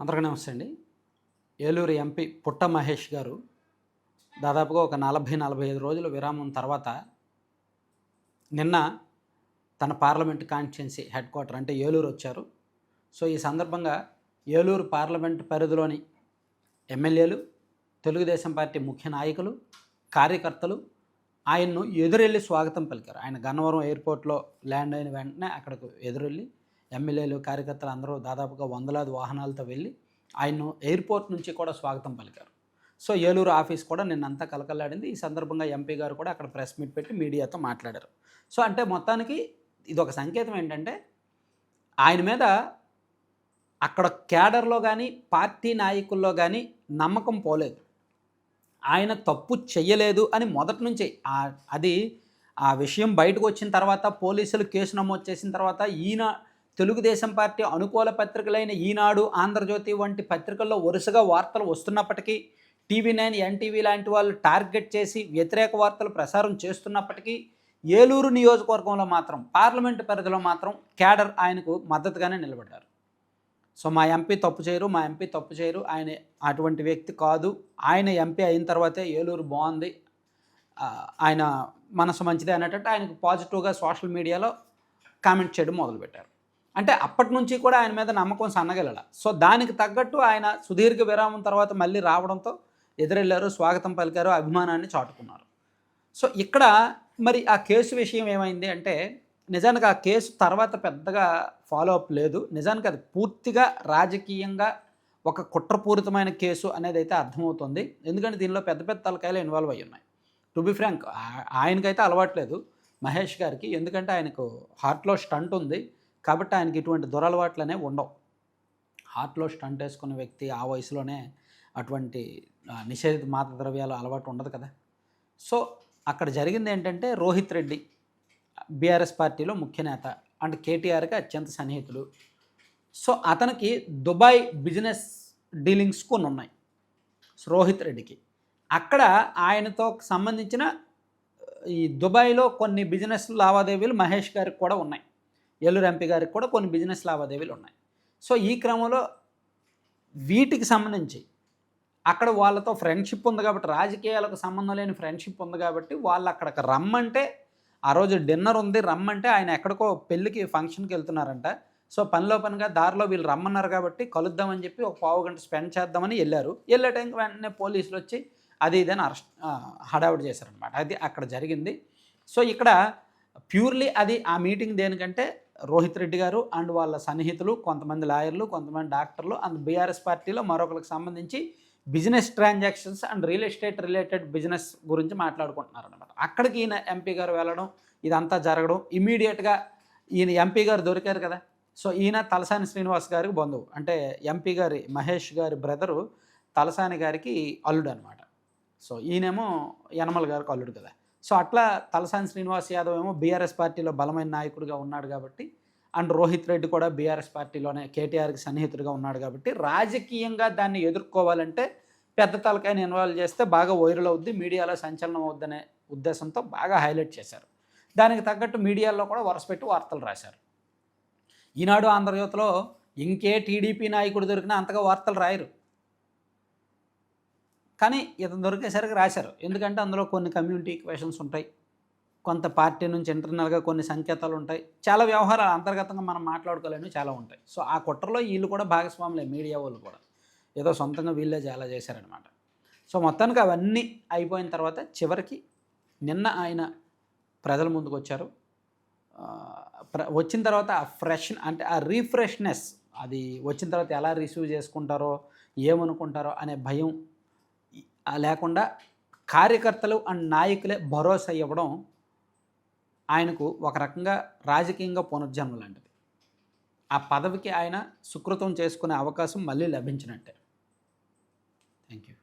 అందరికీ నమస్తే అండి. ఏలూరు ఎంపీ పుట్ట మహేష్ గారు దాదాపుగా ఒక 40-45 రోజుల విరామం తర్వాత నిన్న తన పార్లమెంట్ కాన్స్టిట్యున్సీ హెడ్ క్వార్టర్ అంటే ఏలూరు వచ్చారు. సో, ఈ సందర్భంగా ఏలూరు పార్లమెంట్ పరిధిలోని ఎమ్మెల్యేలు, తెలుగుదేశం పార్టీ ముఖ్య నాయకులు, కార్యకర్తలు ఆయన్ను ఎదురెళ్ళి స్వాగతం పలికారు. ఆయన గన్నవరం ఎయిర్పోర్ట్‌లో ల్యాండ్ అయిన వెంటనే అక్కడికి ఎదురెళ్ళి ఎమ్మెల్యేలు, కార్యకర్తలు అందరూ దాదాపుగా వందలాది వాహనాలతో వెళ్ళి ఆయన్ను ఎయిర్పోర్ట్ నుంచి కూడా స్వాగతం పలికారు. సో, ఏలూరు ఆఫీస్ కూడా నిన్నంతా కలకల్లాడింది. ఈ సందర్భంగా ఎంపీ గారు కూడా అక్కడ ప్రెస్ మీట్ పెట్టి మీడియాతో మాట్లాడారు. సో, అంటే మొత్తానికి ఇదొక సంకేతం ఏంటంటే, ఆయన మీద అక్కడ క్యాడర్‌లో గానీ, పార్టీ నాయకుల్లో గానీ నమ్మకం పోలేదు. ఆయన తప్పు చెయ్యలేదు అని మొదటి నుంచే అది ఆ విషయం బయటకు వచ్చిన తర్వాత పోలీసులు కేసు నమోదు చేసిన తర్వాత తెలుగుదేశం పార్టీ అనుకూల పత్రికలైన ఈనాడు, ఆంధ్రజ్యోతి వంటి పత్రికల్లో వరుసగా వార్తలు వస్తున్నప్పటికీ, టీవీ9, ఎన్టీవీ లాంటి వాళ్ళు టార్గెట్ చేసి వ్యతిరేక వార్తలు ప్రసారం చేస్తున్నప్పటికీ, ఏలూరు నియోజకవర్గంలో మాత్రం పార్లమెంటు పరిధిలో మాత్రం క్యాడర్ ఆయనకు మద్దతుగానే నిలబడ్డారు. సో, మా ఎంపీ తప్పు చేయరు, ఆయన అటువంటి వ్యక్తి కాదు, ఆయన ఎంపీ అయిన తర్వాతే ఏలూరు బాగుంది, ఆయన మనసు మంచిదే అనేటట్టు ఆయనకు పాజిటివ్గా సోషల్ మీడియాలో కామెంట్ చేయడం మొదలుపెట్టారు. అంటే అప్పటి నుంచి కూడా ఆయన మీద నమ్మకం సన్నగిల్లల. సో, దానికి తగ్గట్టు ఆయన సుదీర్ఘ విరామం తర్వాత మళ్ళీ రావడంతో ఎదురెళ్లారు, స్వాగతం పలికారు, అభిమానాన్ని చాటుకున్నారు. సో, ఇక్కడ మరి ఆ కేసు విషయం ఏమైంది అంటే, నిజానికి ఆ కేసు తర్వాత పెద్దగా ఫాలో అప్ లేదు. నిజానికి అది పూర్తిగా రాజకీయంగా ఒక కుట్రపూరితమైన కేసు అనేది అయితే అర్థమవుతుంది. ఎందుకంటే దీనిలో పెద్ద పెద్ద తలకాయలు ఇన్వాల్వ్ అయ్యి ఉన్నాయి. టు బి ఫ్రాంక్, ఆయనకైతే అలవాట్లేదు మహేష్ గారికి. ఎందుకంటే ఆయనకు హార్ట్లో స్టంట్ ఉంది కాబట్టి ఆయనకి ఇటువంటి దురలవాట్లు అనేవి ఉండవు. హార్ట్లో స్టంట్ వేసుకున్న వ్యక్తి ఆ వయసులోనే అటువంటి నిషేధిత మాదక ద్రవ్యాలు అలవాటు ఉండదు కదా. సో, అక్కడ జరిగింది ఏంటంటే, రోహిత్ రెడ్డి బీఆర్ఎస్ పార్టీలో ముఖ్య నేత అండ్ కేటీఆర్కి అత్యంత సన్నిహితులు. సో, అతనికి దుబాయ్ బిజినెస్ డీలింగ్స్ కొన్ని ఉన్నాయి రోహిత్ రెడ్డికి. అక్కడ ఆయనతో సంబంధించిన ఈ దుబాయ్లో కొన్ని బిజినెస్ లావాదేవీలు మహేష్ గారికి కూడా ఉన్నాయి. ఏలూరు ఎంపీ గారికి కూడా కొన్ని బిజినెస్ లావాదేవీలు ఉన్నాయి. సో, ఈ క్రమంలో వీటికి సంబంధించి అక్కడ వాళ్ళతో ఫ్రెండ్షిప్ ఉంది కాబట్టి, రాజకీయాలకు సంబంధం లేని ఫ్రెండ్షిప్ ఉంది కాబట్టి, వాళ్ళు అక్కడికి రమ్మంటే, ఆ రోజు డిన్నర్ ఉంది రమ్మంటే, ఆయన ఎక్కడికో పెళ్ళికి ఫంక్షన్కి వెళ్తున్నారంట. సో, పనిలో పనిగా దారిలో వీళ్ళు రమ్మన్నారు కాబట్టి కలుద్దామని చెప్పి ఒక పావు గంట స్పెండ్ చేద్దామని వెళ్ళారు. వెళ్ళే టైంకి వెంటనే పోలీసులు వచ్చి అది ఇదని హడావుడి చేశారనమాట. అది అక్కడ జరిగింది. సో, ఇక్కడ ప్యూర్లీ అది ఆ మీటింగ్ దేనికంటే, రోహిత్ రెడ్డి గారు అండ్ వాళ్ళ సన్నిహితులు, కొంతమంది లాయర్లు, కొంతమంది డాక్టర్లు అండ్ బీఆర్ఎస్ పార్టీలో మరొకరికి సంబంధించి business transactions and real estate related business గురించి మాట్లాడుకుంటున్నారనమాట. అక్కడికి ఈయన ఎంపీ గారు వెళ్ళడం, ఇదంతా జరగడం, ఇమీడియట్గా ఈయన ఎంపీ గారు దొరికారు కదా. సో, ఈయన తలసాని శ్రీనివాస్ గారికి బంధువు, అంటే ఎంపీ గారి మహేష్ గారి బ్రదరు తలసాని గారికి అల్లుడు అనమాట. సో, ఈయనేమో యనమల గారికి అల్లుడు కదా. సో, అట్లా తలసాని శ్రీనివాస్ యాదవ్ ఏమో బీఆర్ఎస్ పార్టీలో బలమైన నాయకుడిగా ఉన్నాడు కాబట్టి, అండ్ రోహిత్ రెడ్డి కూడా బీఆర్ఎస్ పార్టీలోనే కేటీఆర్కి సన్నిహితుడిగా ఉన్నాడు కాబట్టి, రాజకీయంగా దాన్ని ఎదుర్కోవాలంటే పెద్ద తలకాయని ఇన్వాల్వ్ చేస్తే బాగా వైరల్ అవుద్ది, మీడియాలో సంచలనం అవుద్దనే ఉద్దేశంతో బాగా హైలైట్ చేశారు. దానికి తగ్గట్టు మీడియాలో కూడా వరుసపెట్టి వార్తలు రాశారు. ఈనాడు, ఆంధ్రజ్యోతిలో ఇంకే టీడీపీ నాయకుడు దొరికినా అంతగా వార్తలు రాయరు, కానీ ఇతను దొరికేసరికి రాశారు. ఎందుకంటే అందులో కొన్ని కమ్యూనిటీ ఈక్వేషన్స్ ఉంటాయి, కొంత పార్టీ నుంచి ఇంటర్నల్గా కొన్ని సంకేతాలు ఉంటాయి, చాలా వ్యవహారాలు అంతర్గతంగా మనం మాట్లాడుకోలేనివి చాలా ఉంటాయి. సో, ఆ కుట్రలో వీళ్ళు కూడా భాగస్వాములే, మీడియా వాళ్ళు కూడా ఏదో సొంతంగా వీళ్ళే చాలా చేశారనమాట. సో, మొత్తానికి అవన్నీ అయిపోయిన తర్వాత చివరికి నిన్న ఆయన ప్రజల ముందుకు వచ్చారు. వచ్చిన తర్వాత ఆ అంటే ఆ రీఫ్రెష్నెస్, అది వచ్చిన తర్వాత ఎలా రిసీవ్ చేసుకుంటారో, ఏమనుకుంటారో అనే భయం లేకుండా కార్యకర్తలు అండ్ నాయకులే భరోసా ఇవ్వడం ఆయనకు ఒక రకంగా రాజకీయంగా పునర్జన్మ లాంటిది. ఆ పదవికి ఆయన సుకృతం చేసుకునే అవకాశం మళ్ళీ లభించినట్టే. Thank you.